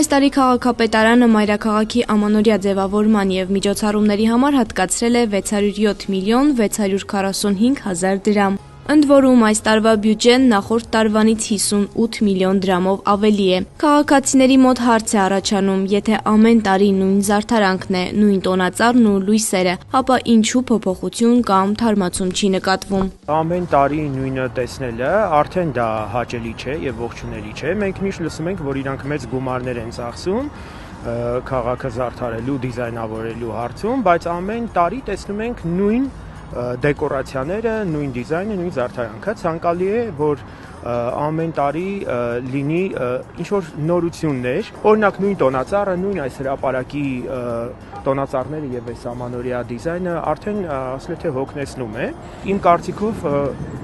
Այս տարի քաղաքապետարանը մայրաքաղաքի ամանորյա ձևավորման և միջոցառումների համար հատկացրել է 607 միլիոն 645 հազար դրամ։ Ընդ որում այս տարվա բյուջեն նախորդ տարվանից 58 միլիոն դրամով ավելի է։ Քաղաքացիների մոտ հարց է առաջանում, եթե ամեն տարի նույն զարդարանքն է, նույն տոնածառն ու լույսերը, ապա ինչու փոփոխություն կամ թարմացում չի նկատվում։ Ամեն տարի նույնը տեսնելը արդեն դա հաճելի չէ եւ ողջունելի չէ։ Մենք միշտ լսում ենք, որ իրանք մեծ գումարներ են ծախսում քաղաքը զարդարելու, դիզայնավորելու հարցում, բայց ամեն տարի տեսնում ենք նույն դեկորացիաները, նույն դիզայնը, նույն զարդարանքը։ Ցանկալի է, որ ամեն տարի լինի ինչ-որ նորություններ, օրինակ նույն տոնածառը, նույն այս հրապարակի տոնածառները եւ այս ամանորյա դիզայնը արդեն ասել թե հոգնեցնում է։ Իմ կարծիքով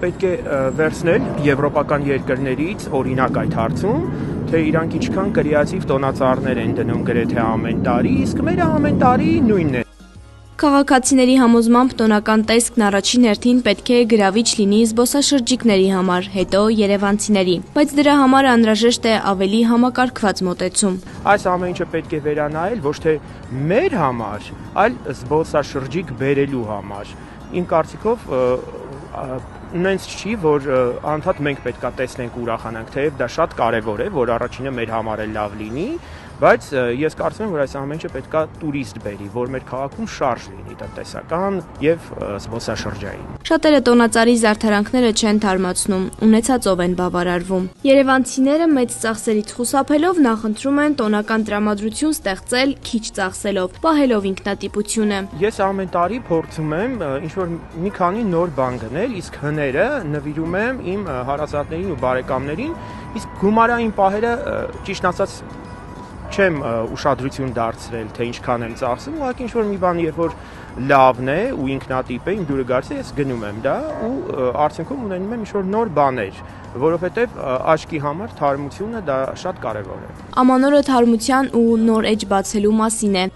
պետք է վերցնել եվրոպական երկրներից օրինակ այդ հարցում, թե իրանք ինչքան կրեատիվ տոնածառներ են դնում գրեթե ամեն տարի, իսկ մերը ամեն տարի նույնն է։ Քաղաքացիների համոզմամբ տոնական տեսքն առաջին հերթին պետք է գրավիչ լինի զբոսաշրջիկների համար, հետո երևանցիների, բայց դրա համար անհրաժեշտ է ավելի համակարգված մոտեցում։ Այս ամեն ինչը պետք է վերանայել ոչ թե մեր համար, այլ զբոսաշրջիկ բերելու համար։ Իմ կարծիքով նենց չի, որ անդադ մենք պետքա տեսնենք ու ուրախանանք, թեև դա շատ կարևոր է, որ առաջինը մեր համար է լավ լինի, բայց ես կարծում եմ, որ այս ամեն ինչը պետքա տուրիստ բերի, որ մեր քաղաքում շարժ լինի տնտեսական եւ զբոսաշրջային։ Շատերը տոնածառի զարդարանքները չեն թարմացնում, ունեցածով են բավարարվում։ Երևանցիները մեծ ծախսերից խուսափելով նախընտրում են տոնական տրամադրություն ստեղծել քիչ ծախսելով, պահելով ինքնատիպությունը։ Ես ամեն տարի փորձում եմ ինչ-որ մի քանի նոր բան գնել, իսկ հները նվիրում եմ իմ հարազատներին ու բարեկամներին, իսկ գումարային պահերը ճիշտ ասած չեմ ուշադրություն դարձրել, թե ինչքան եմ ծախսում, ուղղակի ինչ-որ մի բան, երբ որ լավն է ու ինքնատիպ է, իմ դուրը գալիս է, ես գնում եմ դա ու արդյունքում ունենում եմ ինչ-որ նոր բաներ, որովհետև աչքի համար թարմությունը դա շատ կարևոր է։ Ամանորը թարմության ու նոր էջ բացելու մասին է։